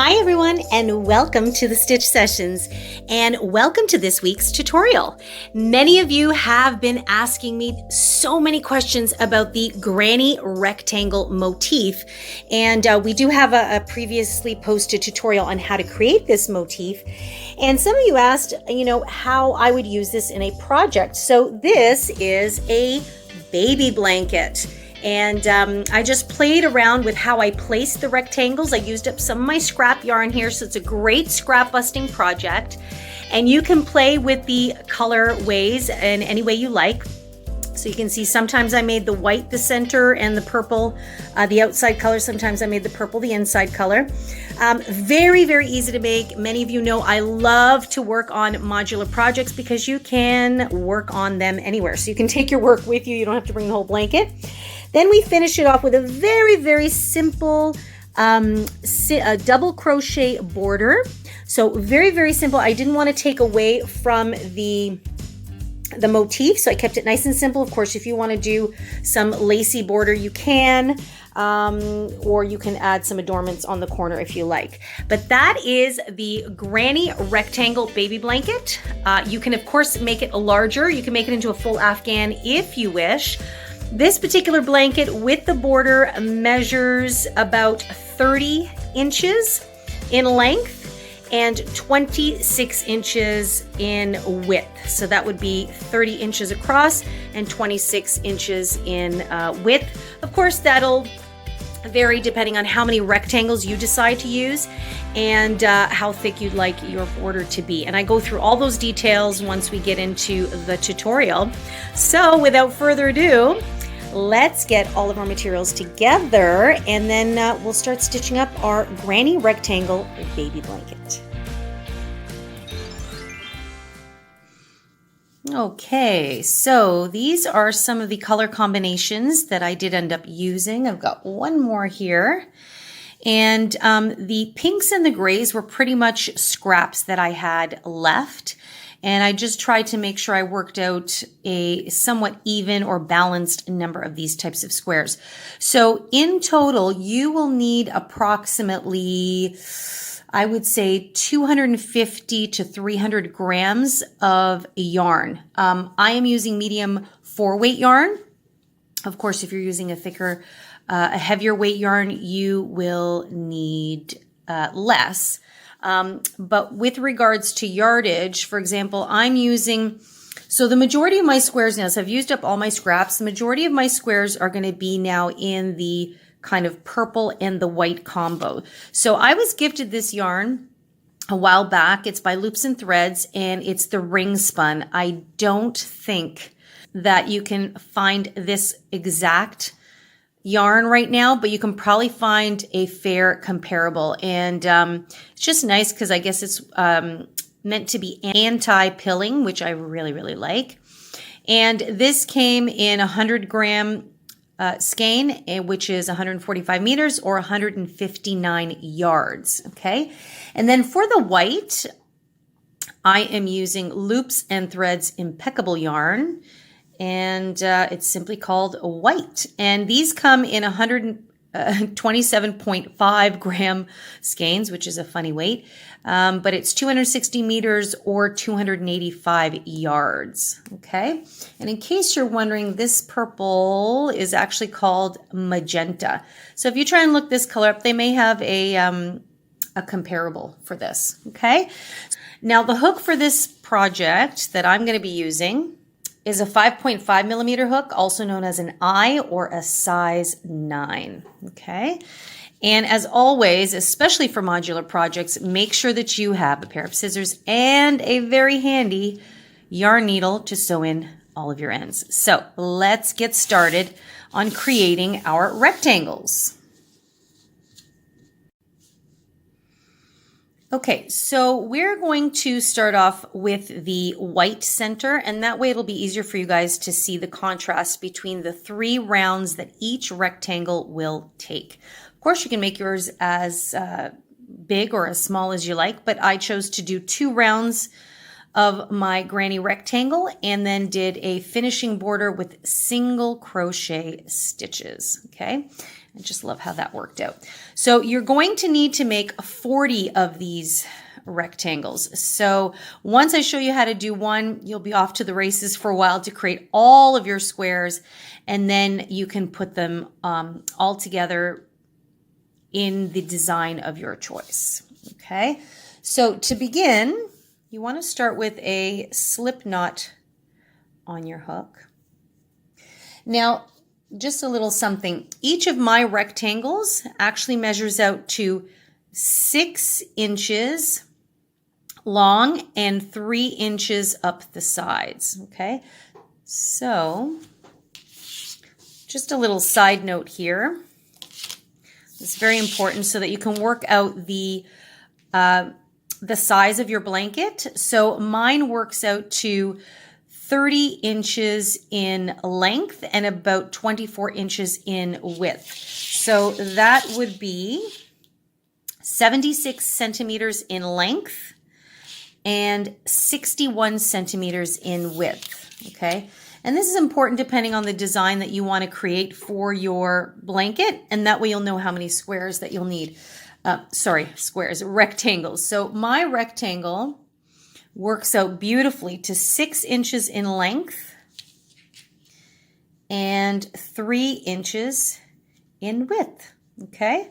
Hi everyone, and welcome to the Stitch Sessions, and welcome to this week's tutorial. Many of you have been asking me so many questions about the granny rectangle motif, and we do have a previously posted tutorial on how to create this motif. And some of you asked, how I would use this in a project. So this is a baby blanket. And I just played around with how I placed the rectangles. I used up some of my scrap yarn here, so it's a great scrap busting project. And you can play with the color ways in any way you like. So you can see sometimes I made the white the center and the purple the outside color. Sometimes I made the purple the inside color. Very, very easy to make. Many of you know I love to work on modular projects because you can work on them anywhere. So you can take your work with you. You don't have to bring the whole blanket. Then we finish it off with a very, very simple double crochet border. So very, very simple. I didn't want to take away from the motif, so I kept it nice and simple. Of course, if you want to do some lacy border, you can, or you can add some adornments on the corner if you like. But that is the granny rectangle baby blanket. You can, of course, make it larger. You can make it into a full Afghan if you wish. This particular blanket with the border measures about 30 inches in length and 26 inches in width. So that would be 30 inches across and 26 inches in width. Of course, that'll vary depending on how many rectangles you decide to use and how thick you'd like your border to be. And I go through all those details once we get into the tutorial. So without further ado, let's get all of our materials together and then we'll start stitching up our granny rectangle baby blanket. Okay, so these are some of the color combinations that I did end up using. I've got one more here. And the pinks and the grays were pretty much scraps that I had left. And I just tried to make sure I worked out a somewhat even or balanced number of these types of squares. So in total, you will need approximately, I would say, 250 to 300 grams of yarn. I am using medium 4-weight yarn. Of course, if you're using a thicker, a heavier weight yarn, you will need less. But with regards to yardage, for example, I'm using, so the majority of my squares now, so I've used up all my scraps. The majority of my squares are going to be now in the kind of purple and the white combo. So I was gifted this yarn a while back. It's by Loops and Threads and it's the ring spun. I don't think that you can find this exact yarn right now, but you can probably find a fair comparable. And it's just nice because I guess it's meant to be anti-pilling, which I really, really like. And this came in 100-gram skein, which is 145 meters or 159 yards. Okay. And then for the white, I am using Loops and Threads Impeccable yarn. And it's simply called white. And these come in 127.5 gram skeins, which is a funny weight. But it's 260 meters or 285 yards. Okay. And in case you're wondering, this purple is actually called magenta. So if you try and look this color up, they may have a comparable for this. Okay. Now the hook for this project that I'm going to be using is a 5.5 millimeter hook, also known as an I or a size 9, okay? And as always, especially for modular projects, make sure that you have a pair of scissors and a very handy yarn needle to sew in all of your ends. So let's get started on creating our rectangles. Okay, so we're going to start off with the white center, and that way it'll be easier for you guys to see the contrast between the 3 rounds that each rectangle will take. Of course, you can make yours as big or as small as you like, but I chose to do 2 rounds of my granny rectangle and then did a finishing border with single crochet stitches. Okay, I just love how that worked out. So you're going to need to make 40 of these rectangles. So once I show you how to do one, you'll be off to the races for a while to create all of your squares, and then you can put them all together in the design of your choice. Okay, so to begin, you want to start with a slip knot on your hook. Now, just a little something. Each of my rectangles actually measures out to 6 inches long and 3 inches up the sides. Okay, so just a little side note here. It's very important so that you can work out the size of your blanket. So mine works out to 30 inches in length and about 24 inches in width. So that would be 76 centimeters in length and 61 centimeters in width. Okay. And this is important depending on the design that you want to create for your blanket. And that way you'll know how many squares that you'll need. Rectangles. So my rectangle works out beautifully to 6 inches in length and 3 inches in width. Okay.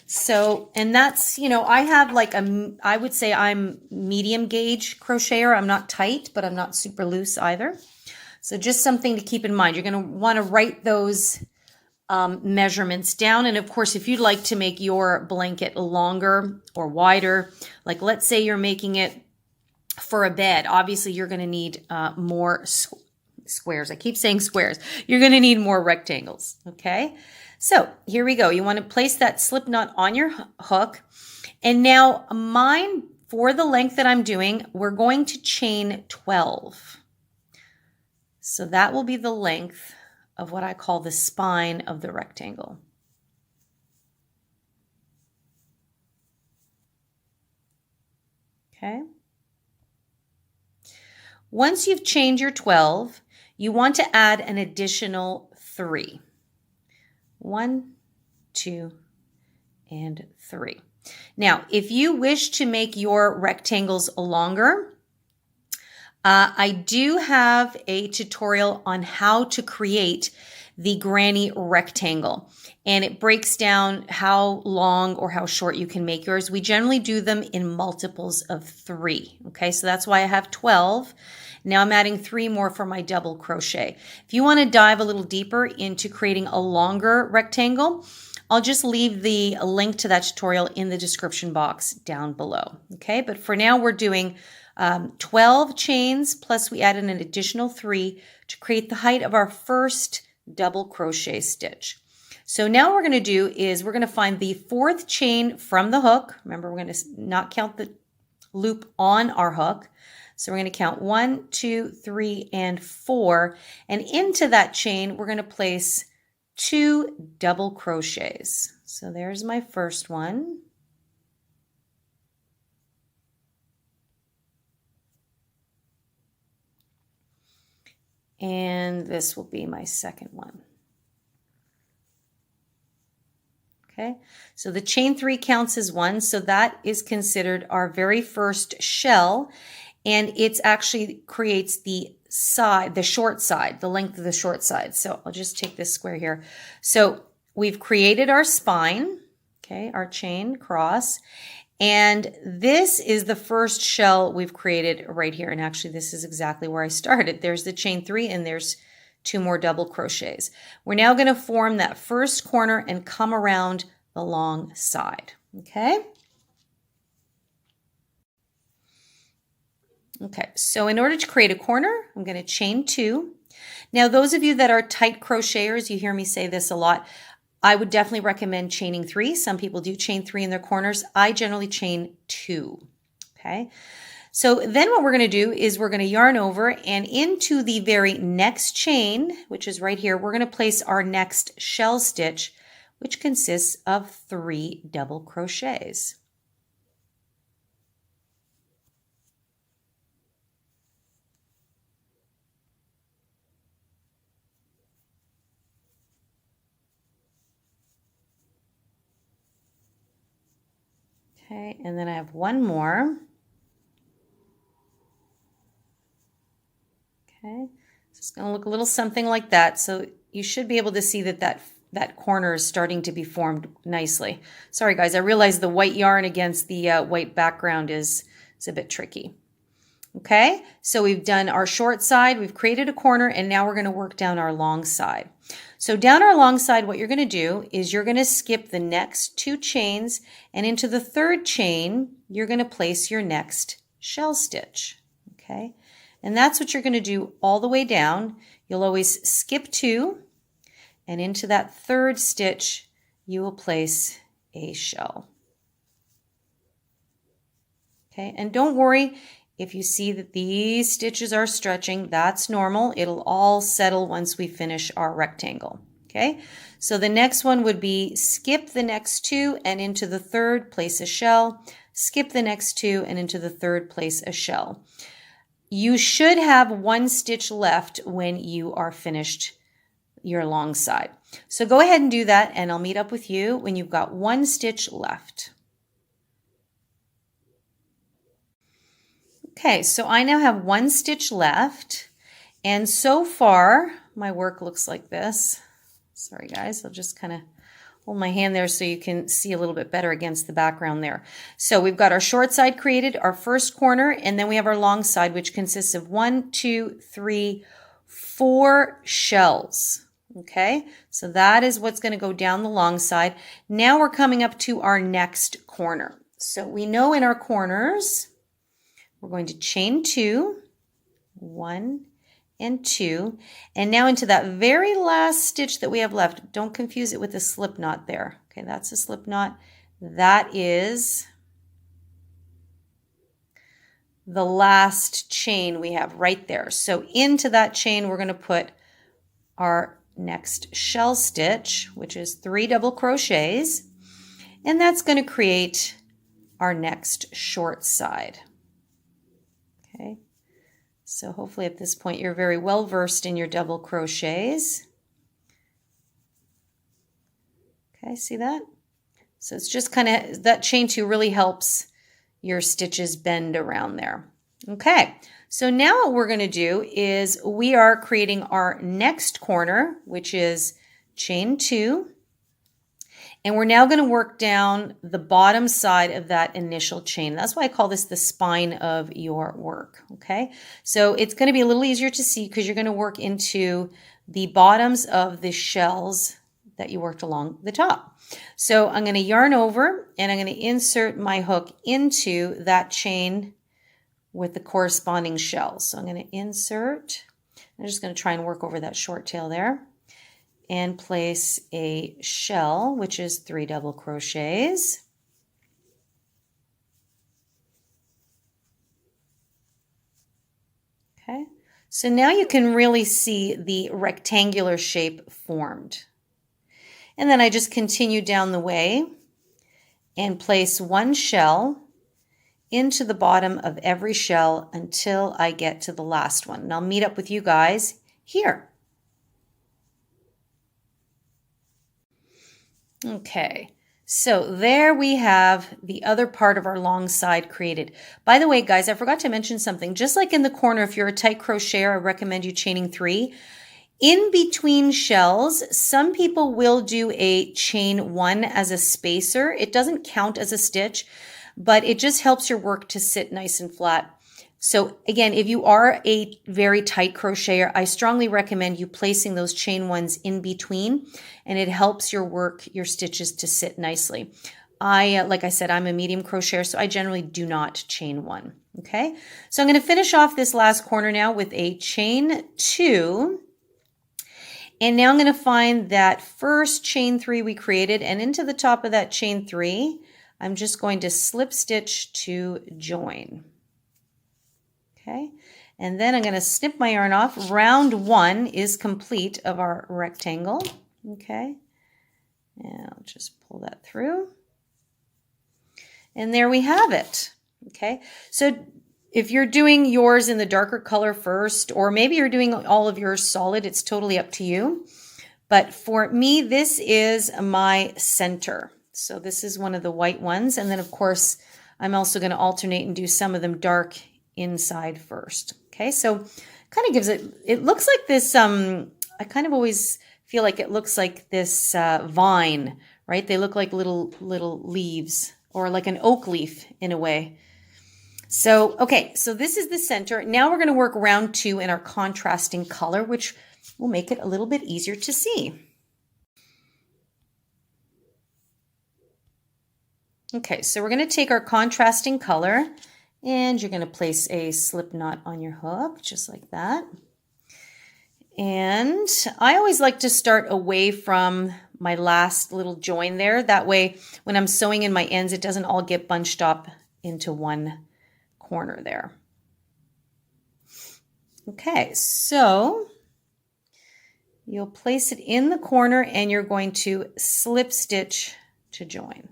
So, and that's, I have like I would say I'm medium gauge crocheter. I'm not tight, but I'm not super loose either. So just something to keep in mind. You're going to want to write those measurements down. And of course, if you'd like to make your blanket longer or wider, like let's say you're making it for a bed, obviously you're going to need more squares. I keep saying squares. You're going to need more rectangles. Okay. So here we go. You want to place that slip knot on your hook. And now mine, for the length that I'm doing, we're going to chain 12. So that will be the length of what I call the spine of the rectangle. Okay. Once you've chained your 12, you want to add an additional 3. 1, 2, and 3. Now, if you wish to make your rectangles longer, I do have a tutorial on how to create the granny rectangle, and it breaks down how long or how short you can make yours. We generally do them in multiples of 3. Okay, so that's why I have 12. Now I'm adding 3 more for my double crochet. If you want to dive a little deeper into creating a longer rectangle, I'll just leave the link to that tutorial in the description box down below. Okay, but for now we're doing 12 chains, plus we added an additional 3 to create the height of our first double crochet stitch. So now what we're going to do is we're going to find the 4th chain from the hook. Remember, we're going to not count the loop on our hook. So we're going to count 1, 2, 3, and 4. And into that chain, we're going to place 2 double crochets. So there's my first one. And this will be my second one. Okay, so the chain 3 counts as 1, so that is considered our very first shell, and it's actually creates the side, the short side, the length of the short side. So I'll just take this square here. So we've created our spine, okay, our chain cross, and this is the first shell we've created right here. And actually, this is exactly where I started. There's the chain 3, and there's 2 more double crochets. We're now going to form that first corner and come around the long side. Okay. Okay, so in order to create a corner, I'm going to chain 2. Now, those of you that are tight crocheters, you hear me say this a lot, I would definitely recommend chaining 3. Some people do chain 3 in their corners. I generally chain 2. Okay, so then what we're going to do is we're going to yarn over, and into the very next chain, which is right here, we're going to place our next shell stitch, which consists of 3 double crochets. Okay, and then I have one more. Okay, so it's going to look a little something like that. So you should be able to see that corner is starting to be formed nicely. Sorry guys, I realize the white yarn against the white background is a bit tricky. Okay, so we've done our short side, we've created a corner, and now we're going to work down our long side. So down our long side, what you're going to do is you're going to skip the next 2 chains, and into the 3rd chain, you're going to place your next shell stitch. Okay, and that's what you're going to do all the way down. You'll always skip 2, and into that 3rd stitch, you will place a shell. Okay, and don't worry if you see that these stitches are stretching, that's normal. It'll all settle once we finish our rectangle. Okay, so the next one would be skip the next 2 and into the 3rd, place a shell. Skip the next 2 and into the 3rd, place a shell. You should have 1 stitch left when you are finished your long side. So go ahead and do that, and I'll meet up with you when you've got 1 stitch left. Okay, so I now have 1 stitch left, and so far my work looks like this. Sorry guys, I'll just kind of hold my hand there so you can see a little bit better against the background there. So we've got our short side created, our first corner, and then we have our long side, which consists of 1, 2, 3, 4 shells. Okay, so that is what's going to go down the long side. Now we're coming up to our next corner. So we know in our corners, we're going to chain 2, 1 and 2, and now into that very last stitch that we have left. Don't confuse it with the slip knot there. Okay, that's a slip knot. That is the last chain we have right there. So into that chain, we're going to put our next shell stitch, which is 3 double crochets, and that's going to create our next short side. Okay, so hopefully at this point you're very well versed in your double crochets. Okay, see that? So it's just kind of, that chain 2 really helps your stitches bend around there. Okay, so now what we're going to do is we are creating our next corner, which is chain 2. And we're now going to work down the bottom side of that initial chain. That's why I call this the spine of your work, okay? So it's going to be a little easier to see because you're going to work into the bottoms of the shells that you worked along the top. So I'm going to yarn over and I'm going to insert my hook into that chain with the corresponding shells. So I'm going to insert, I'm just going to try and work over that short tail there, and place a shell, which is 3 double crochets. Okay, so now you can really see the rectangular shape formed. And then I just continue down the way and place 1 shell into the bottom of every shell until I get to the last one. And I'll meet up with you guys here. Okay, so there we have the other part of our long side created. By the way, guys, I forgot to mention something. Just like in the corner, if you're a tight crocheter, I recommend you chaining 3. In between shells, some people will do a chain 1 as a spacer. It doesn't count as a stitch, but it just helps your work to sit nice and flat. So again, if you are a very tight crocheter, I strongly recommend you placing those chain 1s in between, and it helps your work, your stitches to sit nicely. Like I said, I'm a medium crocheter, so I generally do not chain 1. Okay, so I'm going to finish off this last corner now with a chain 2. And now I'm going to find that first chain 3 we created, and into the top of that chain 3, I'm just going to slip stitch to join. Okay, and then I'm going to snip my yarn off. Round 1 is complete of our rectangle. Okay, and I'll just pull that through. And there we have it. Okay, so if you're doing yours in the darker color first, or maybe you're doing all of yours solid, it's totally up to you. But for me, this is my center. So this is one of the white ones. And then of course, I'm also going to alternate and do some of them dark inside first. Okay, so kind of gives it looks like this, I kind of always feel like it looks like this vine, right? They look like little leaves, or like an oak leaf in a way. So, okay, so this is the center. Now we're going to work round 2 in our contrasting color, which will make it a little bit easier to see. Okay, so we're going to take our contrasting color, and you're going to place a slip knot on your hook, just like that. And I always like to start away from my last little join there. That way, when I'm sewing in my ends, it doesn't all get bunched up into one corner there. Okay, so you'll place it in the corner and you're going to slip stitch to join.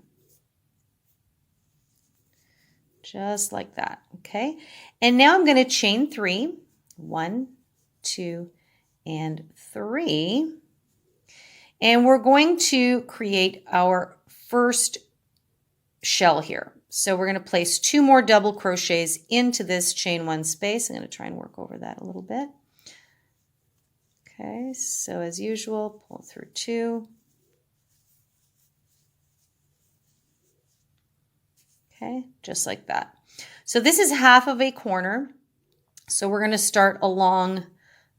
Just like that, okay? And now I'm going to chain 3, 1, 2, and 3. And we're going to create our first shell here. So we're going to place 2 more double crochets into this chain 1 space. I'm going to try and work over that a little bit. Okay, so as usual, pull through 2. Okay, just like that. So this is half of a corner. So we're going to start along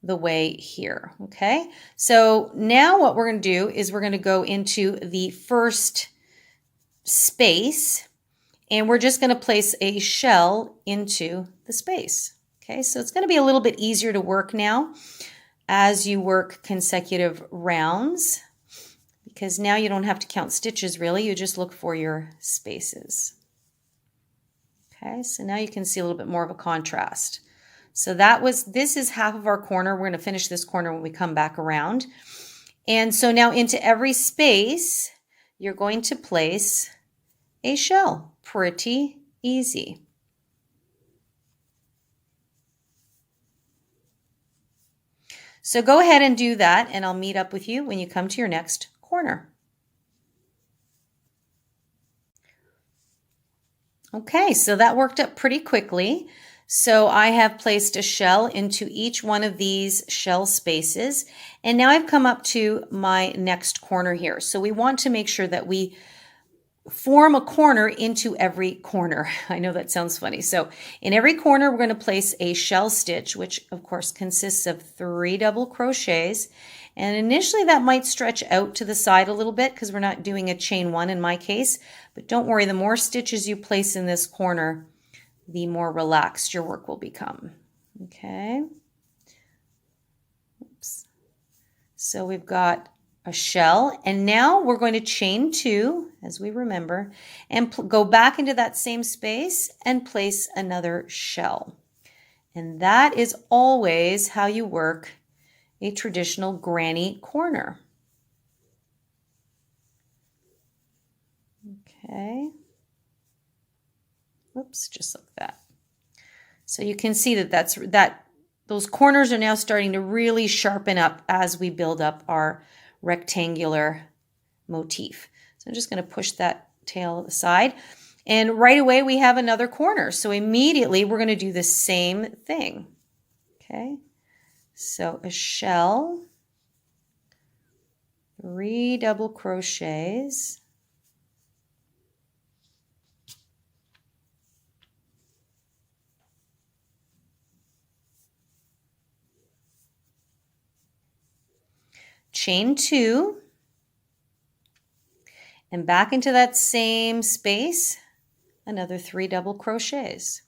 the way here. Okay, so now what we're going to do is we're going to go into the first space, and we're just going to place a shell into the space. Okay, so it's going to be a little bit easier to work now as you work consecutive rounds, because now you don't have to count stitches really, you just look for your spaces. Okay, so now you can see a little bit more of a contrast. So this is half of our corner. We're going to finish this corner when we come back around. And so now into every space, you're going to place a shell. Pretty easy. So go ahead and do that, and I'll meet up with you when you come to your next corner. Okay, so that worked up pretty quickly. So I have placed a shell into each one of these shell spaces, and now I've come up to my next corner here. So we want to make sure that we form a corner into every corner. I know that sounds funny. So in every corner, we're going to place a shell stitch, which of course consists of 3 double crochets. And initially that might stretch out to the side a little bit because we're not doing a chain 1 in my case, but don't worry, the more stitches you place in this corner, the more relaxed your work will become. Okay. Oops. So we've got a shell, and now we're going to chain 2, as we remember, and go back into that same space and place another shell. And that is always how you work a traditional granny corner. Okay. Oops, just like that. So you can see that those corners are now starting to really sharpen up as we build up our rectangular motif. So I'm just going to push that tail aside, and right away we have another corner. So immediately we're going to do the same thing. Okay, so a shell, 3 double crochets, chain 2, and back into that same space, another 3 double crochets.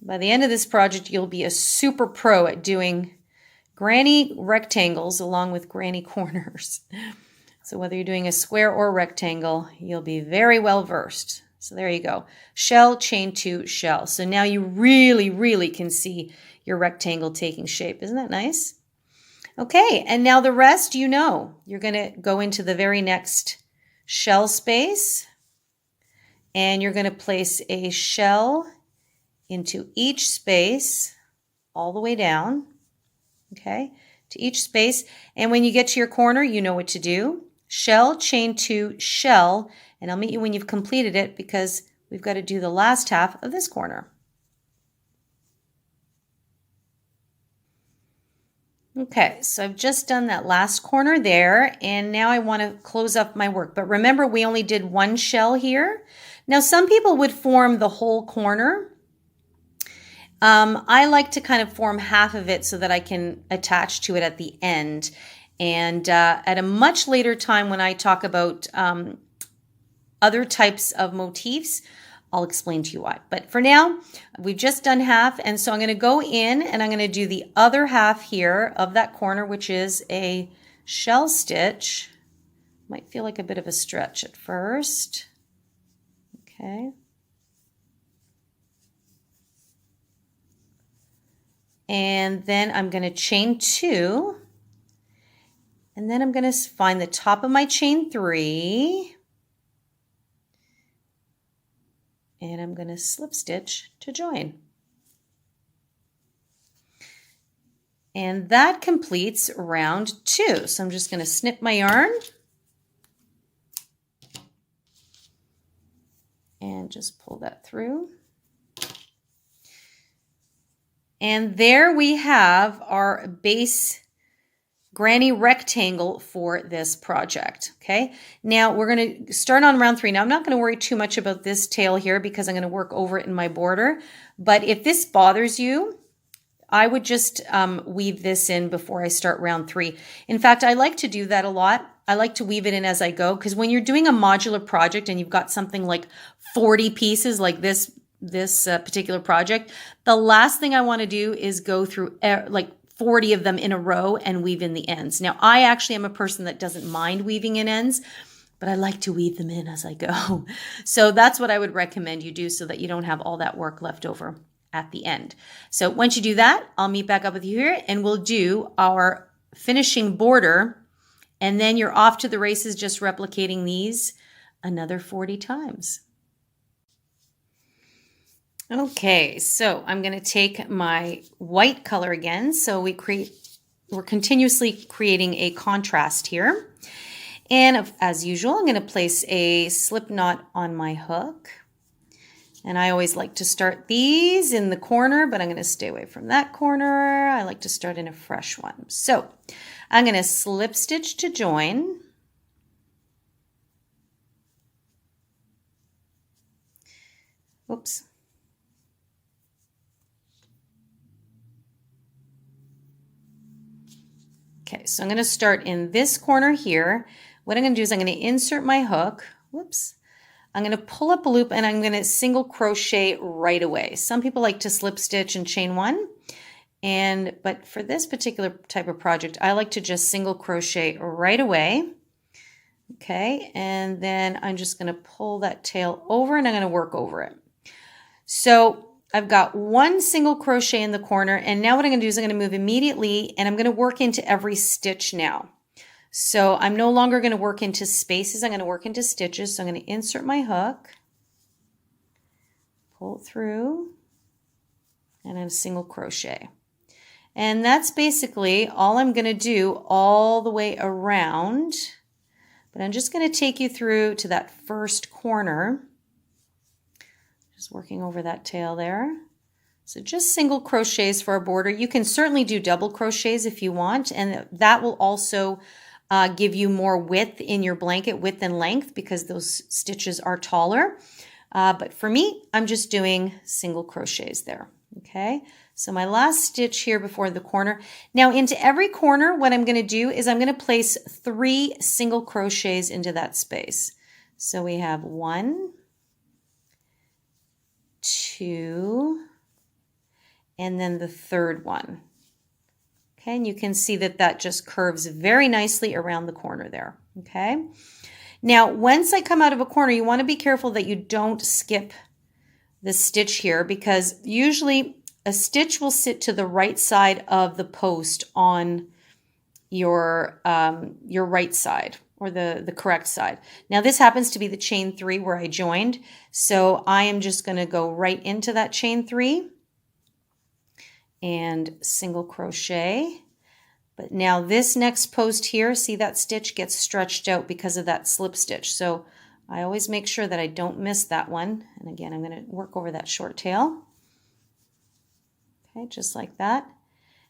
By the end of this project, you'll be a super pro at doing granny rectangles along with granny corners. So whether you're doing a square or rectangle, you'll be very well versed. So there you go. Shell, chain 2, shell. So now you really, really can see your rectangle taking shape. Isn't that nice? Okay, and now the rest, you know, you're going to go into the very next shell space, and you're going to place a shell into each space all the way down, okay, to each space. And when you get to your corner, you know what to do. shell, chain 2, shell, and I'll meet you when you've completed it because we've got to do the last half of this corner. Okay, so I've just done that last corner there, and now I want to close up my work. But remember, we only did one shell here. Now, some people would form the whole corner. I like to kind of form half of it so that I can attach to it at the end. And at a much later time when I talk about other types of motifs, I'll explain to you why. But for now, we've just done half, and so I'm going to go in and I'm going to do the other half here of that corner, which is a shell stitch. Might feel like a bit of a stretch at first. Okay. And then I'm going to chain 2, and then I'm going to find the top of my chain 3. And I'm going to slip stitch to join. And that completes round 2. So I'm just going to snip my yarn and just pull that through. And there we have our base granny rectangle for this project. Okay, now we're going to start on round 3. Now I'm not going to worry too much about this tail here because I'm going to work over it in my border. But if this bothers you, I would just weave this in before I start round 3. In fact, I like to do that a lot. I like to weave it in as I go because when you're doing a modular project and you've got something like 40 pieces like this particular project, the last thing I want to do is go through like 40 of them in a row and weave in the ends. Now, I actually am a person that doesn't mind weaving in ends, but I like to weave them in as I go. So that's what I would recommend you do so that you don't have all that work left over at the end. So once you do that, I'll meet back up with you here and we'll do our finishing border, and then you're off to the races just replicating these another 40 times. Okay, so I'm going to take my white color again. So we're continuously creating a contrast here. And as usual, I'm going to place a slip knot on my hook. And I always like to start these in the corner, but I'm going to stay away from that corner. I like to start in a fresh one. So I'm going to slip stitch to join. Oops. Okay, so I'm going to start in this corner here. What I'm going to do is I'm going to insert my hook. Whoops. I'm going to pull up a loop and I'm going to single crochet right away. Some people like to slip stitch and chain 1. But for this particular type of project, I like to just single crochet right away. Okay, and then I'm just going to pull that tail over and I'm going to work over it. So I've got one single crochet in the corner, and now what I'm going to do is I'm going to move immediately and I'm going to work into every stitch now. So I'm no longer going to work into spaces, I'm going to work into stitches. So I'm going to insert my hook, pull it through, and I'm single crochet. And that's basically all I'm going to do all the way around. But I'm just going to take you through to that first corner. Just working over that tail there. So just single crochets for our border. You can certainly do double crochets if you want, and that will also give you more width in your blanket, width and length, because those stitches are taller. But for me, I'm just doing single crochets there. Okay, so my last stitch here before the corner. Now into every corner, what I'm going to do is I'm going to place 3 single crochets into that space. So we have 1, 2, and then the third one. Okay, and you can see that that just curves very nicely around the corner there. Okay, now once I come out of a corner, you want to be careful that you don't skip the stitch here, because usually a stitch will sit to the right side of the post on your right side, or the correct side. Now this happens to be the chain 3 where I joined, so I am just going to go right into that chain 3 and single crochet. But now this next post here, see that stitch gets stretched out because of that slip stitch. So I always make sure that I don't miss that one. And again, I'm going to work over that short tail. Okay, just like that.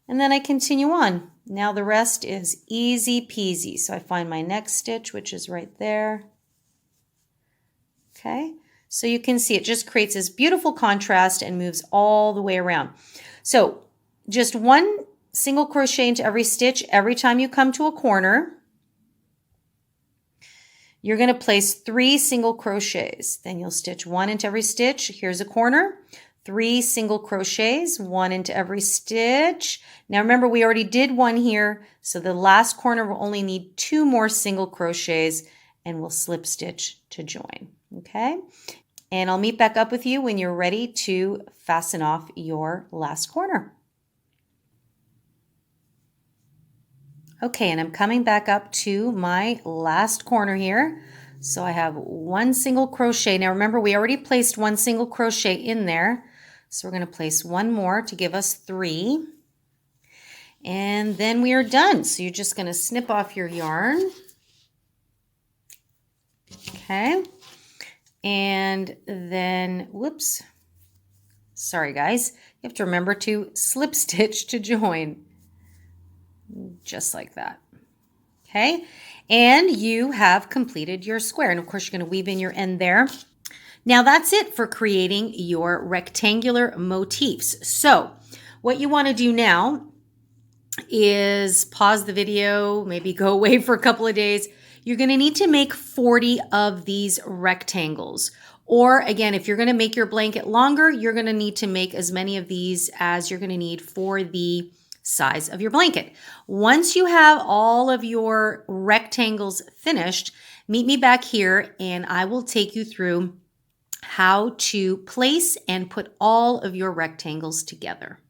And then I continue on. Now the rest is easy peasy. So I find my next stitch, which is right there. Okay, so you can see it just creates this beautiful contrast and moves all the way around. So just one single crochet into every stitch every time you come to a corner. You're going to place 3 single crochets. Then you'll stitch 1 into every stitch. Here's a corner. 3 single crochets, 1 into every stitch. Now remember, we already did 1 here, so the last corner will only need 2 more single crochets, and we'll slip stitch to join. Okay? And I'll meet back up with you when you're ready to fasten off your last corner. Okay, and I'm coming back up to my last corner here. So I have 1 single crochet. Now remember, we already placed 1 single crochet in there. So we're going to place 1 more to give us 3. And then we are done. So you're just going to snip off your yarn. Okay. And then, whoops. Sorry guys. You have to remember to slip stitch to join. Just like that. Okay, and you have completed your square. And of course, you're going to weave in your end there. Now that's it for creating your rectangular motifs. So what you want to do now is pause the video, maybe go away for a couple of days. You're going to need to make 40 of these rectangles. Or again, if you're going to make your blanket longer, you're going to need to make as many of these as you're going to need for the size of your blanket. Once you have all of your rectangles finished, meet me back here and I will take you through how to place and put all of your rectangles together.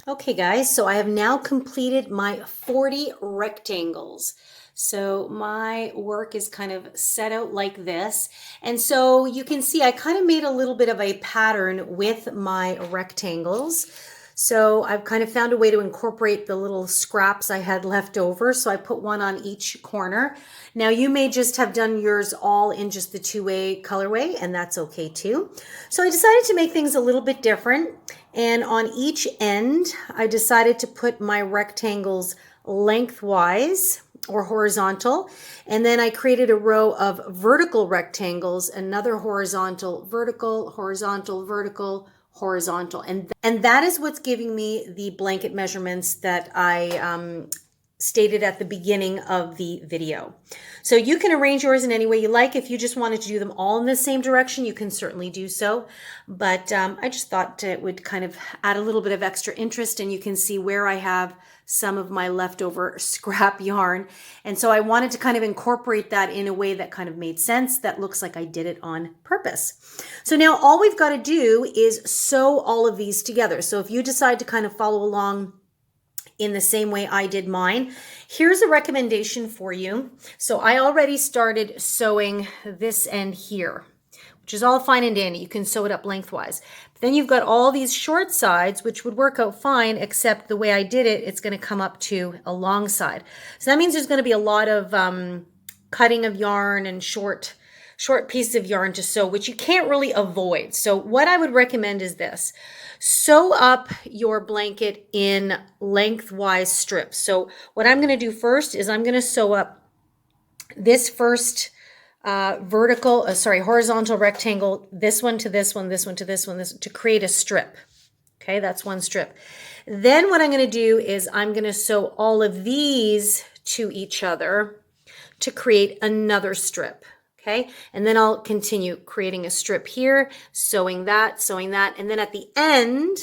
Okay guys, so I have now completed my 40 rectangles. So my work is kind of set out like this. And so you can see I kind of made a little bit of a pattern with my rectangles. So I've kind of found a way to incorporate the little scraps I had left over. So I put 1 on each corner. Now you may just have done yours all in just the 2-way colorway, and that's okay too. So I decided to make things a little bit different. And on each end, I decided to put my rectangles lengthwise or horizontal. And then I created a row of vertical rectangles, another horizontal, vertical, horizontal, vertical, horizontal. And that is what's giving me the blanket measurements that I stated at the beginning of the video. So you can arrange yours in any way you like. If you just wanted to do them all in the same direction, you can certainly do so. But I just thought it would kind of add a little bit of extra interest, and you can see where I have some of my leftover scrap yarn. And so I wanted to kind of incorporate that in a way that kind of made sense, that looks like I did it on purpose. So now all we've got to do is sew all of these together. So if you decide to kind of follow along in the same way I did mine, here's a recommendation for you. So I already started sewing this end here, which is all fine and dandy. You can sew it up lengthwise. But then you've got all these short sides, which would work out fine, except the way I did it, it's going to come up to a long side. So that means there's going to be a lot of cutting of yarn and short pieces of yarn to sew, which you can't really avoid. So what I would recommend is this. Sew up your blanket in lengthwise strips. So what I'm going to do first is I'm going to sew up this first horizontal rectangle, this one to this one, this one to this one, this to create a strip. Okay, that's one strip. Then what I'm going to do is I'm going to sew all of these to each other to create another strip. Okay, and then I'll continue creating a strip here, sewing that, and then at the end,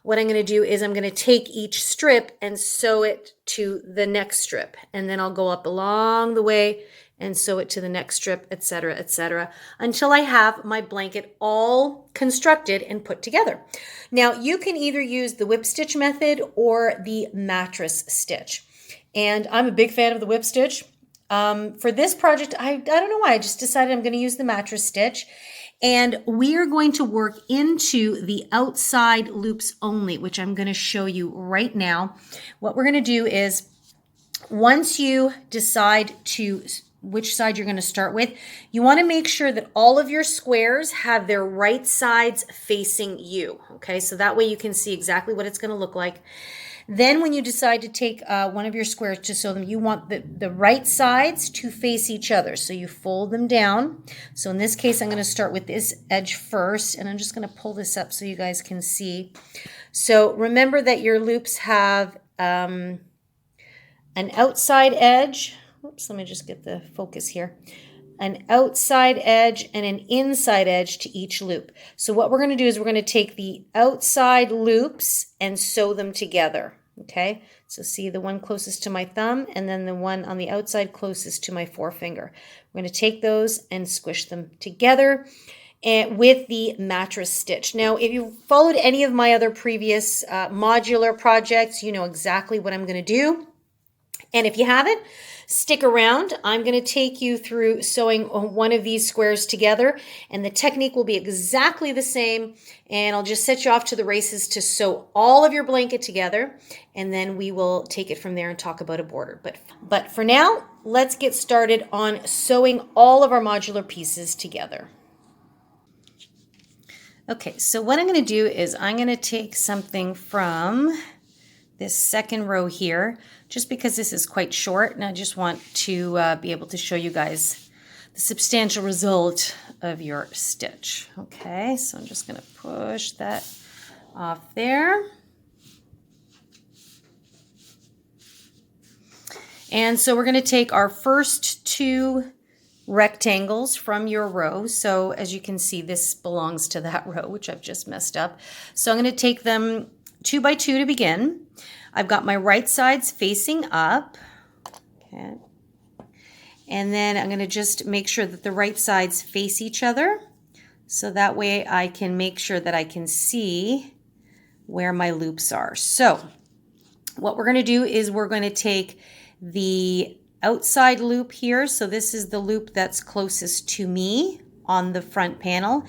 what I'm going to do is I'm going to take each strip and sew it to the next strip, and then I'll go up along the way and sew it to the next strip, etc., until I have my blanket all constructed and put together. Now, you can either use the whip stitch method or the mattress stitch, and I'm a big fan of the whip stitch. For this project, I don't know why, I just decided I'm going to use the mattress stitch. And we are going to work into the outside loops only, which I'm going to show you right now. What we're going to do is, once you decide which side you're going to start with, you want to make sure that all of your squares have their right sides facing you. Okay, so that way you can see exactly what it's going to look like. Then when you decide to take one of your squares to sew them, you want the right sides to face each other. So you fold them down. So in this case, I'm going to start with this edge first, and I'm just going to pull this up so you guys can see. So remember that your loops have an outside edge. Oops, let me just get the focus here. An outside edge and an inside edge to each loop. So what we're going to do is we're going to take the outside loops and sew them together. Okay, so see the one closest to my thumb and then the one on the outside closest to my forefinger. We're going to take those and squish them together and with the mattress stitch. Now, if you followed any of my other previous modular projects, you know exactly what I'm going to do. And if you haven't, stick around. I'm going to take you through sewing one of these squares together, and the technique will be exactly the same. And I'll just set you off to the races to sew all of your blanket together, and then we will take it from there and talk about a border. But for now, let's get started on sewing all of our modular pieces together. Okay, so what I'm going to do is I'm going to take something from this second row here, just because this is quite short, and I just want to be able to show you guys the substantial result of your stitch. Okay, so I'm just going to push that off there. And so we're going to take our first two rectangles from your row. So as you can see, this belongs to that row, which I've just messed up. So I'm going to take them 2 by 2 to begin. I've got my right sides facing up. Okay. And then I'm going to just make sure that the right sides face each other. So that way I can make sure that I can see where my loops are. So what we're going to do is we're going to take the outside loop here. So this is the loop that's closest to me on the front panel.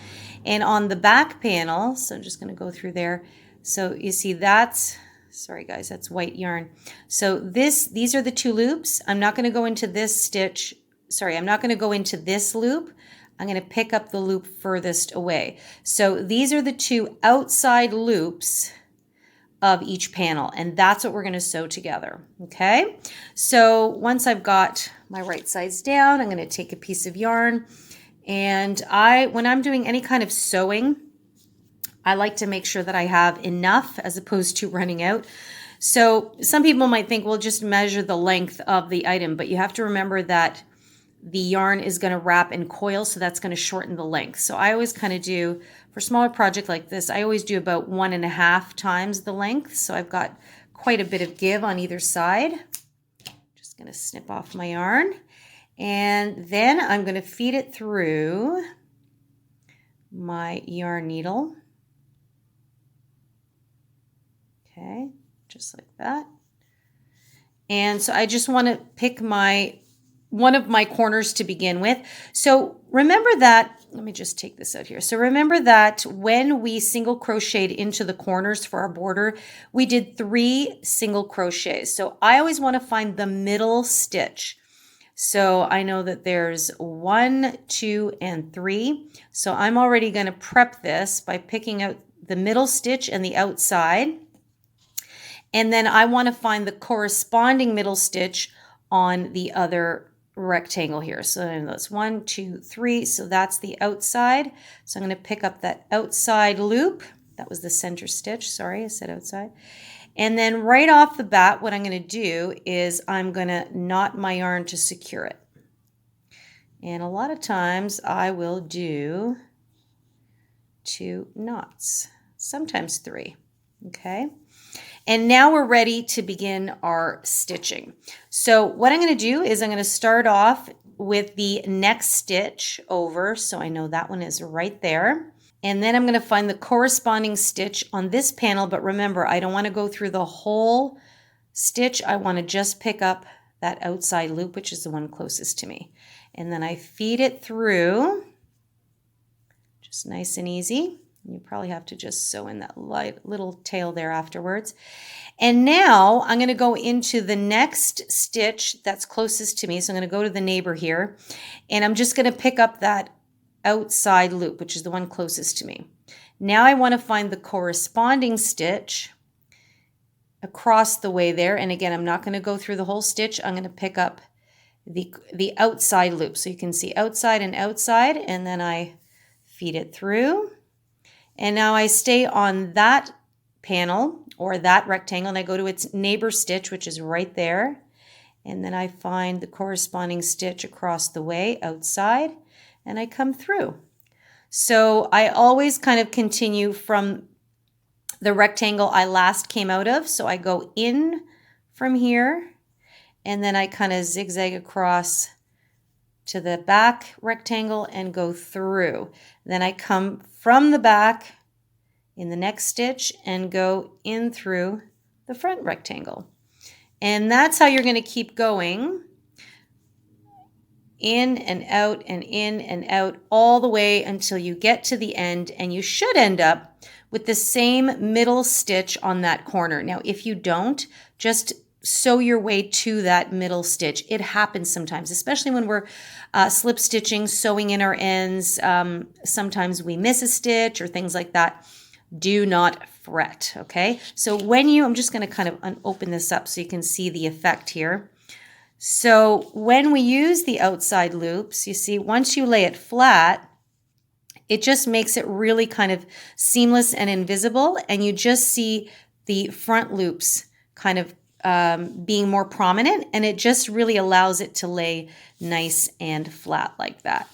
And on the back panel, so I'm just going to go through there. So you see that's, sorry guys, that's white yarn. So these are the two loops. I'm not going to go into this stitch. Sorry, I'm not going to go into this loop. I'm going to pick up the loop furthest away. So these are the two outside loops of each panel, and that's what we're going to sew together. Okay, so once I've got my right sides down, I'm going to take a piece of yarn, and when I'm doing any kind of sewing, I like to make sure that I have enough as opposed to running out. So some people might think, well, just measure the length of the item, but you have to remember that the yarn is going to wrap and coil, so that's going to shorten the length. So I always kind of do, for a smaller project like this, I always do about 1.5 times the length. So I've got quite a bit of give on either side. Just going to snip off my yarn. And then I'm going to feed it through my yarn needle. Okay, just like that. And so I just want to pick one of my corners to begin with. So remember that, let me just take this out here. So remember that when we single crocheted into the corners for our border, we did 3 single crochets. So I always want to find the middle stitch. So I know that there's 1, 2, and 3. So I'm already going to prep this by picking out the middle stitch and the outside. And then I want to find the corresponding middle stitch on the other rectangle here. So that's 1, 2, 3. So that's the outside. So I'm going to pick up that outside loop. That was the center stitch. Sorry, I said outside. And then right off the bat, what I'm going to do is I'm going to knot my yarn to secure it. And a lot of times I will do 2 knots, sometimes 3. Okay. And now we're ready to begin our stitching. So what I'm going to do is I'm going to start off with the next stitch over. So I know that one is right there. And then I'm going to find the corresponding stitch on this panel. But remember, I don't want to go through the whole stitch. I want to just pick up that outside loop, which is the one closest to me. And then I feed it through Just nice and easy. You probably have to just sew in that light little tail there afterwards. And now I'm going to go into the next stitch that's closest to me. So I'm going to go to the neighbor here, and I'm just going to pick up that outside loop, which is the one closest to me. Now I want to find the corresponding stitch across the way there. And again, I'm not going to go through the whole stitch. I'm going to pick up the outside loop. So you can see outside and outside, and then I feed it through. And now I stay on that panel or that rectangle, and I go to its neighbor stitch, which is right there. And then I find the corresponding stitch across the way outside, and I come through. So I always kind of continue from the rectangle I last came out of. So I go in from here, and then I kind of zigzag across to the back rectangle and go through. Then I come from the back in the next stitch and go in through the front rectangle. And that's how you're going to keep going, in and out and in and out all the way until you get to the end, and you should end up with the same middle stitch on that corner. Now, if you don't, just sew your way to that middle stitch. It happens sometimes, especially when we're slip stitching, sewing in our ends. Sometimes we miss a stitch or things like that. Do not fret, okay? So I'm just going to kind of open this up so you can see the effect here. So when we use the outside loops, you see, once you lay it flat, it just makes it really kind of seamless and invisible, and you just see the front loops kind of being more prominent, and it just really allows it to lay nice and flat like that.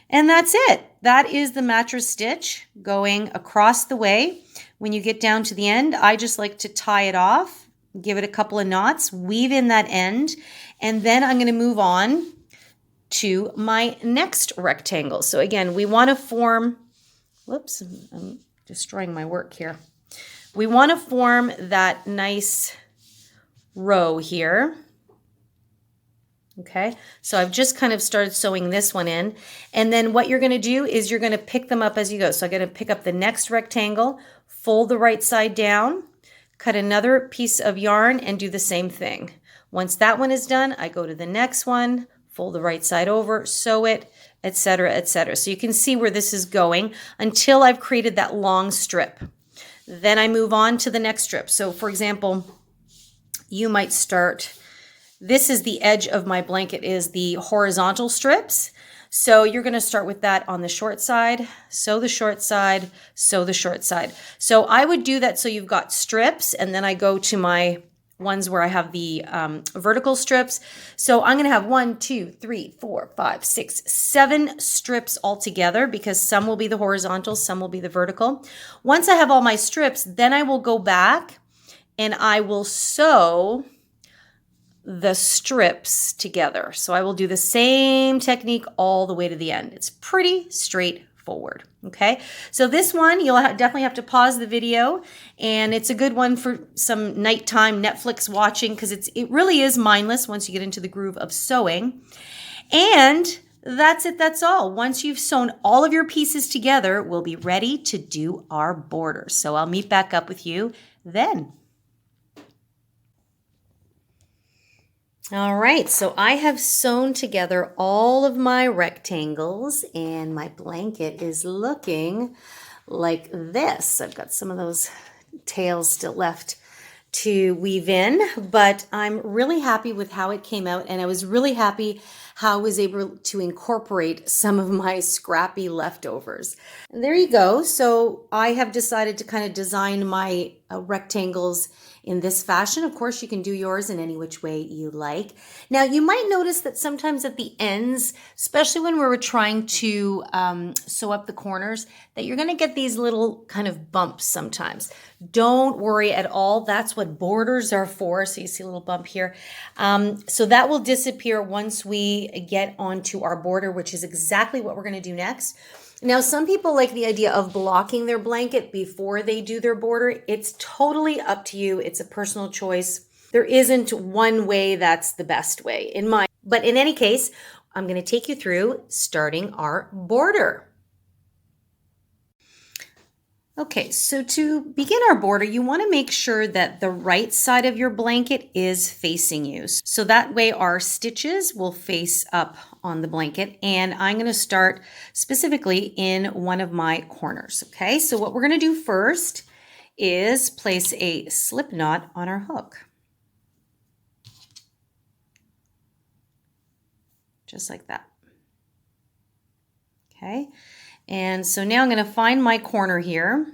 And that's it. That is the mattress stitch going across the way. When you get down to the end, I just like to tie it off, give it a couple of knots, weave in that end, and then I'm going to move on to my next rectangle. So again, we want to form, whoops, I'm destroying my work here. We want to form that nice row here. Okay, so I've just kind of started sewing this one in, and then what you're going to do is you're going to pick them up as you go. So I'm going to pick up the next rectangle, fold the right side down, cut another piece of yarn, and do the same thing. Once that one is done, I go to the next one, fold the right side over, sew it, etc., etc. So you can see where this is going until I've created that long strip. Then I move on to the next strip. So for example, you might start, this is the edge of my blanket, is the horizontal strips. So you're going to start with that on the short side, sew the short side, sew the short side. So I would do that so you've got strips, and then I go to my ones where I have the vertical strips. So I'm going to have 1, 2, 3, 4, 5, 6, 7 strips altogether, because some will be the horizontal, some will be the vertical. Once I have all my strips, then I will go back and I will sew the strips together. So I will do the same technique all the way to the end. It's pretty straightforward. Okay, so this one, you'll definitely have to pause the video, and it's a good one for some nighttime Netflix watching, because it really is mindless once you get into the groove of sewing. And that's it, that's all. Once you've sewn all of your pieces together, we'll be ready to do our border. So I'll meet back up with you then. All right, so I have sewn together all of my rectangles, and my blanket is looking like this. I've got some of those tails still left to weave in, but I'm really happy with how it came out, and I was really happy how I was able to incorporate some of my scrappy leftovers. And there you go. So I have decided to kind of design my rectangles in this fashion. Of course, you can do yours in any which way you like. Now, you might notice that sometimes at the ends, especially when we're trying to sew up the corners, that you're going to get these little kind of bumps sometimes. Don't worry at all. That's what borders are for. So you see a little bump here. So that will disappear once we get onto our border, which is exactly what we're going to do next. Now, some people like the idea of blocking their blanket before they do their border. It's totally up to you. It's a personal choice. There isn't one way that's the best way in my, but in any case, I'm going to take you through starting our border. Okay, so to begin our border, you want to make sure that the right side of your blanket is facing you. So that way our stitches will face up on the blanket. And I'm going to start specifically in one of my corners. Okay, so what we're going to do first is place a slip knot on our hook. Just like that. Okay, and so now I'm going to find my corner here.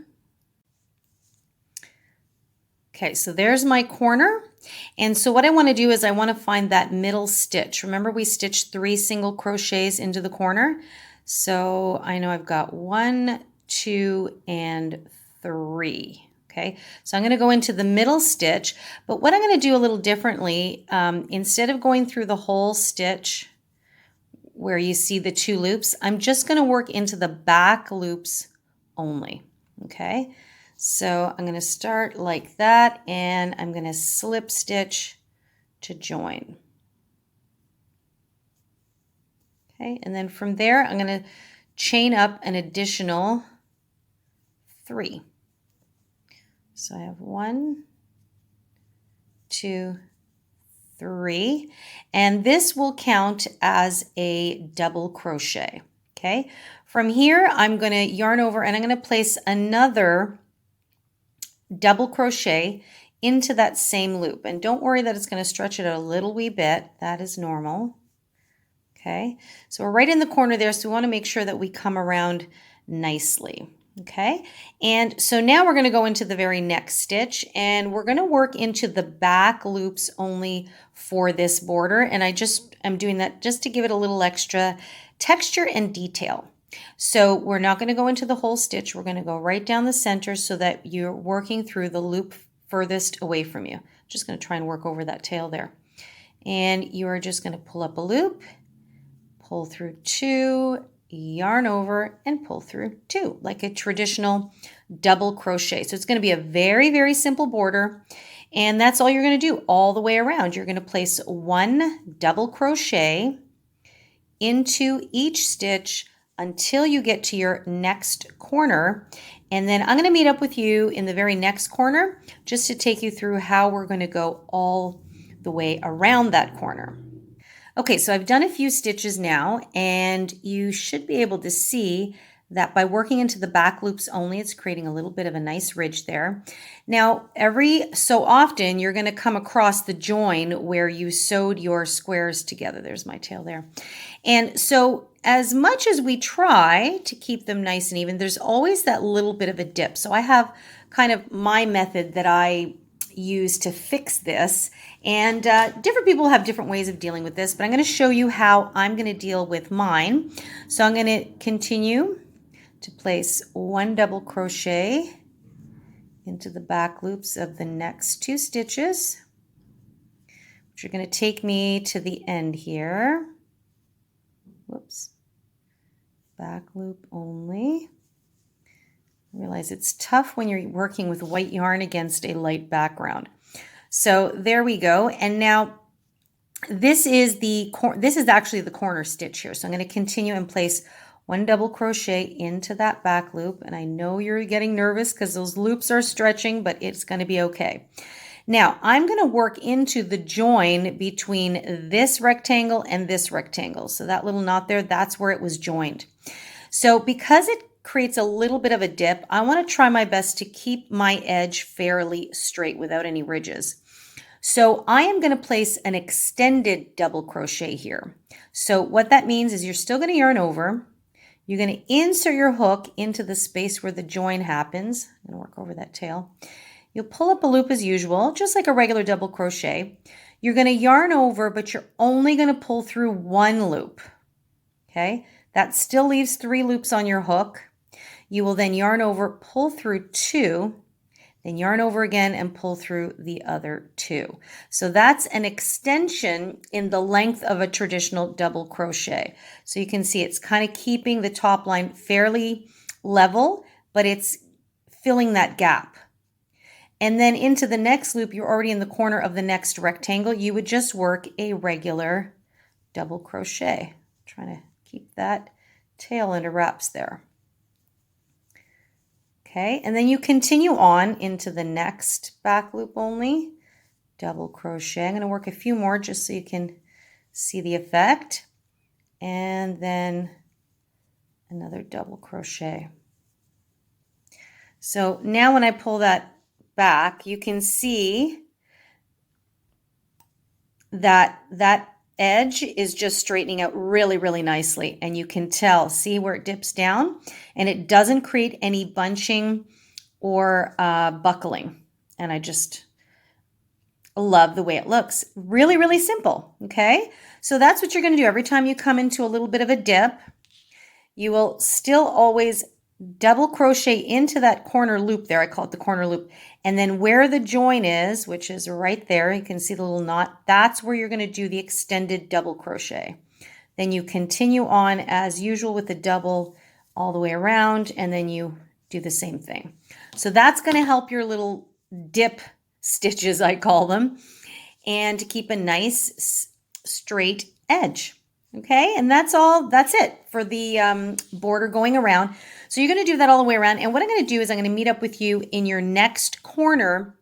Okay, so there's my corner. And so what I want to do is I want to find that middle stitch. Remember we stitched 3 single crochets into the corner. So I know I've got 1, 2, and 3. Okay, so I'm going to go into the middle stitch, but what I'm going to do a little differently, instead of going through the whole stitch where you see the 2 loops, I'm just going to work into the back loops only. Okay, so I'm going to start like that, and I'm going to slip stitch to join. Okay, and then from there I'm going to chain up an additional 3. So I have 1, 2, 3, and this will count as a double crochet. Okay, from here I'm going to yarn over and I'm going to place another double crochet into that same loop, and don't worry that it's going to stretch it a little wee bit. That is normal. Okay, so we're right in the corner there, so we want to make sure that we come around nicely. Okay, and so now we're going to go into the very next stitch, and we're going to work into the back loops only for this border, and I'm doing that just to give it a little extra texture and detail. So we're not going to go into the whole stitch. We're going to go right down the center so that you're working through the loop furthest away from you. Just going to try and work over that tail there. And you are just going to pull up a loop, pull through 2, yarn over, and pull through 2, like a traditional double crochet. So it's going to be a very, very simple border. And that's all you're going to do all the way around. You're going to place 1 double crochet into each stitch until you get to your next corner. And then I'm going to meet up with you in the very next corner just to take you through how we're going to go all the way around that corner. Okay, so I've done a few stitches now, and you should be able to see that by working into the back loops only, it's creating a little bit of a nice ridge there. Now, every so often, you're going to come across the join where you sewed your squares together. There's my tail there. And so as much as we try to keep them nice and even, there's always that little bit of a dip. So I have kind of my method that I use to fix this, and different people have different ways of dealing with this, but I'm going to show you how I'm going to deal with mine. So I'm going to continue to place 1 double crochet into the back loops of the next 2 stitches, which are going to take me to the end here. Whoops. Back loop only. Realize it's tough when you're working with white yarn against a light background. So there we go. And now this is actually the corner stitch here. So I'm going to continue and place 1 double crochet into that back loop. And I know you're getting nervous because those loops are stretching, but it's going to be okay. Now I'm going to work into the join between this rectangle and this rectangle. So that little knot there, that's where it was joined. So because it creates a little bit of a dip, I want to try my best to keep my edge fairly straight without any ridges. So I am going to place an extended double crochet here. So what that means is you're still going to yarn over. You're going to insert your hook into the space where the join happens. I'm going to work over that tail. You'll pull up a loop as usual, just like a regular double crochet. You're going to yarn over, but you're only going to pull through 1 loop. Okay, that still leaves 3 loops on your hook. You will then yarn over, pull through 2, then yarn over again and pull through the other 2. So that's an extension in the length of a traditional double crochet. So you can see it's kind of keeping the top line fairly level, but it's filling that gap. And then into the next loop, you're already in the corner of the next rectangle. You would just work a regular double crochet. Trying to keep that tail into wraps there. Okay, and then you continue on into the next back loop only, double crochet. I'm going to work a few more just so you can see the effect, and then another double crochet. So now when I pull that back, you can see that that edge is just straightening out really, really nicely. And you can tell, see where it dips down, and it doesn't create any bunching or buckling. And I just love the way it looks. Really, really simple. Okay, so that's what you're going to do every time you come into a little bit of a dip. You will still always double crochet into that corner loop there. I call it the corner loop. And then where the join is, which is right there, you can see the little knot, that's where you're going to do the extended double crochet. Then you continue on as usual with the double all the way around, and then you do the same thing. So that's going to help your little dip stitches, I call them, and to keep a nice straight edge. Okay, and that's it for the border going around. So you're going to do that all the way around. And what I'm going to do is I'm going to meet up with you in your next corner,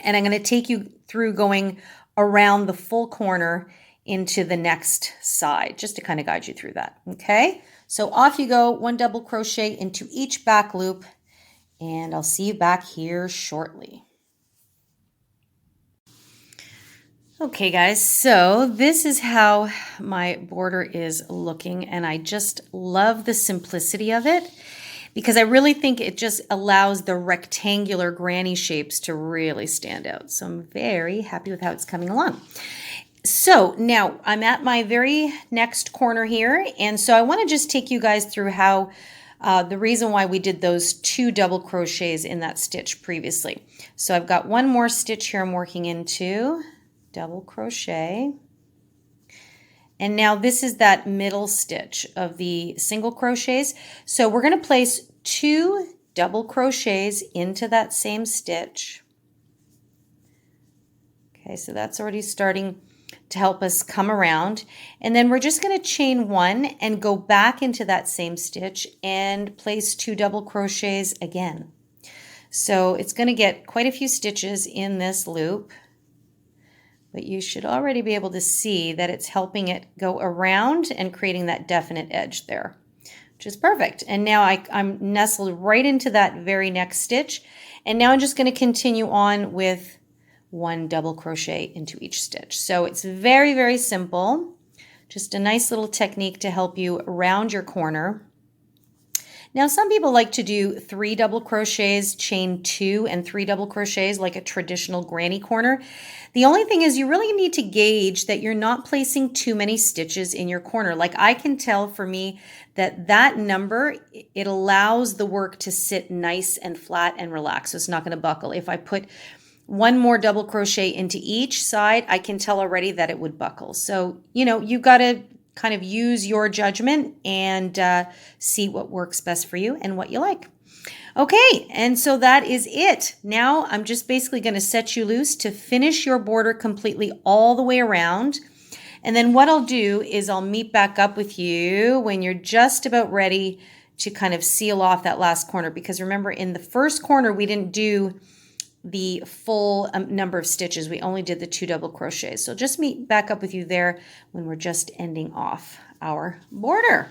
and I'm going to take you through going around the full corner into the next side, just to kind of guide you through that. Okay, so off you go, one double crochet into each back loop, and I'll see you back here shortly. Okay guys, so this is how my border is looking, and I just love the simplicity of it because I really think it just allows the rectangular granny shapes to really stand out. So I'm very happy with how it's coming along. So now I'm at my very next corner here, and so I want to just take you guys through how the reason why we did those 2 double crochets in that stitch previously. So I've got one more stitch here I'm working into. Double crochet, and now this is that middle stitch of the single crochets. So we're going to place 2 double crochets into that same stitch. Okay, so that's already starting to help us come around, and then we're just going to chain 1 and go back into that same stitch and place 2 double crochets again. So it's going to get quite a few stitches in this loop, but you should already be able to see that it's helping it go around and creating that definite edge there, which is perfect. And now I'm nestled right into that very next stitch. And now I'm just going to continue on with 1 double crochet into each stitch. So it's very, very simple. Just a nice little technique to help you round your corner. Now, some people like to do 3 double crochets, chain 2 and 3 double crochets like a traditional granny corner. The only thing is you really need to gauge that you're not placing too many stitches in your corner. Like I can tell for me that number, it allows the work to sit nice and flat and relaxed. So it's not going to buckle. If I put 1 more double crochet into each side, I can tell already that it would buckle. So, you know, you got to kind of use your judgment and see what works best for you and what you like. Okay, and so that is it. Now I'm just basically going to set you loose to finish your border completely all the way around. And then what I'll do is I'll meet back up with you when you're just about ready to kind of seal off that last corner. Because remember, in the first corner, we didn't do the full number of stitches. We only did the 2 double crochets. So just meet back up with you there when we're just ending off our border.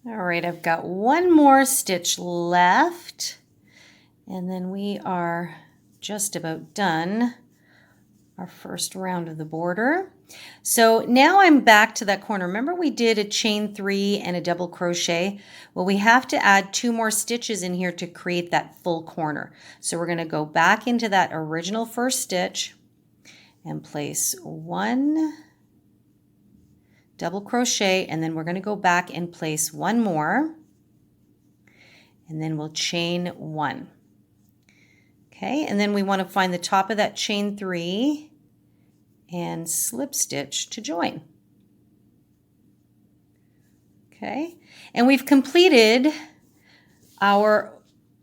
All right, I've got 1 more stitch left, and then we are just about done our first round of the border. So now I'm back to that corner. Remember we did a chain 3 and a double crochet? Well, we have to add 2 more stitches in here to create that full corner. So we're going to go back into that original first stitch and place 1 double crochet, and then we're going to go back and place 1 more, and then we'll chain 1. Okay, and then we want to find the top of that chain 3 and slip stitch to join. Okay, and we've completed our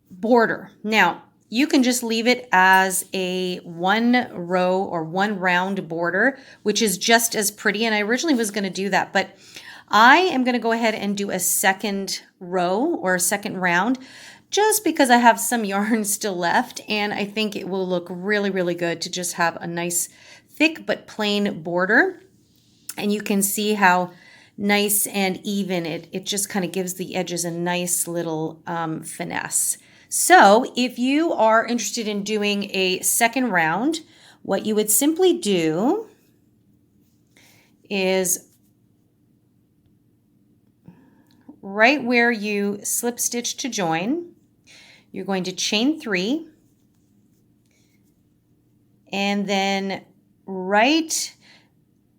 border. Now you can just leave it as a 1 row or 1 round border, which is just as pretty. And I originally was going to do that, but I am going to go ahead and do a second row or a second round just because I have some yarn still left, and I think it will look really, really good to just have a nice thick but plain border. And you can see how nice and even it just kind of gives the edges a nice little finesse. So if you are interested in doing a second round, what you would simply do is right where you slip stitch to join, you're going to chain 3, and then right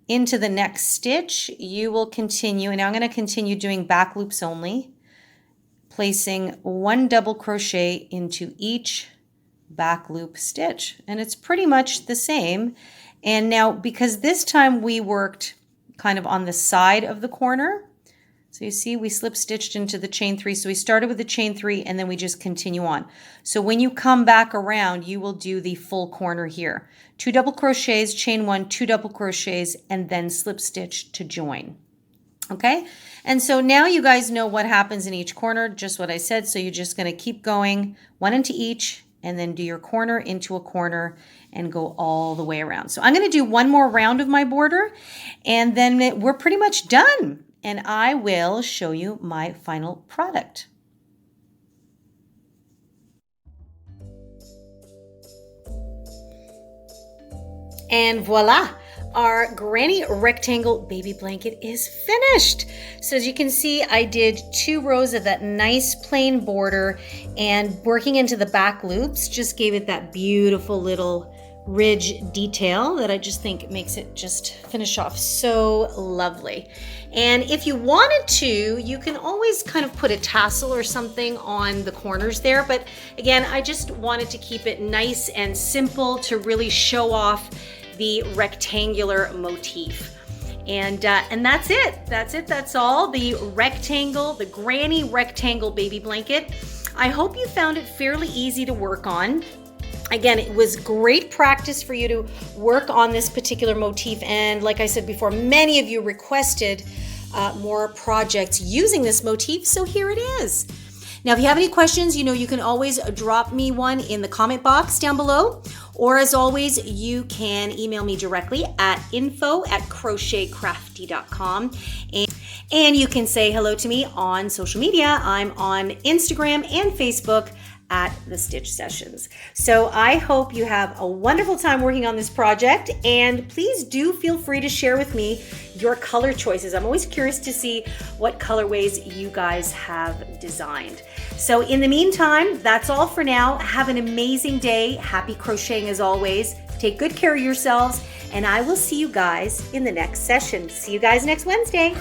into the next stitch you will continue, and now I'm going to continue doing back loops only, placing 1 double crochet into each back loop stitch, and it's pretty much the same. And now, because this time we worked kind of on the side of the corner, so you see we slip stitched into the chain 3, so we started with the chain 3 and then we just continue on. So when you come back around, you will do the full corner here. 2 double crochets, chain 1, 2 double crochets, and then slip stitch to join. Okay, and so now you guys know what happens in each corner, just what I said. So you're just going to keep going, 1 into each, and then do your corner into a corner and go all the way around. So I'm going to do one more round of my border, and then we're pretty much done, and I will show you my final product. And voila! Our granny rectangle baby blanket is finished. So as you can see, I did 2 rows of that nice plain border, and working into the back loops just gave it that beautiful little ridge detail that I just think makes it just finish off so lovely. And if you wanted to, you can always kind of put a tassel or something on the corners there. But again, I just wanted to keep it nice and simple to really show off the rectangular motif. And that's it. That's all. The rectangle, the granny rectangle baby blanket. I hope you found it fairly easy to work on. Again, it was great practice for you to work on this particular motif. And like I said before, many of you requested more projects using this motif. So here it is. Now, if you have any questions, you know, you can always drop me one in the comment box down below. Or as always, you can email me directly at info@crochetcrafty.com. And you can say hello to me on social media. I'm on Instagram and Facebook at The Stitch Sessions. So I hope you have a wonderful time working on this project, and please do feel free to share with me your color choices. I'm always curious to see what colorways you guys have designed. So in the meantime, that's all for now. Have an amazing day. Happy crocheting as always. Take good care of yourselves, and I will see you guys in the next session. See you guys next Wednesday.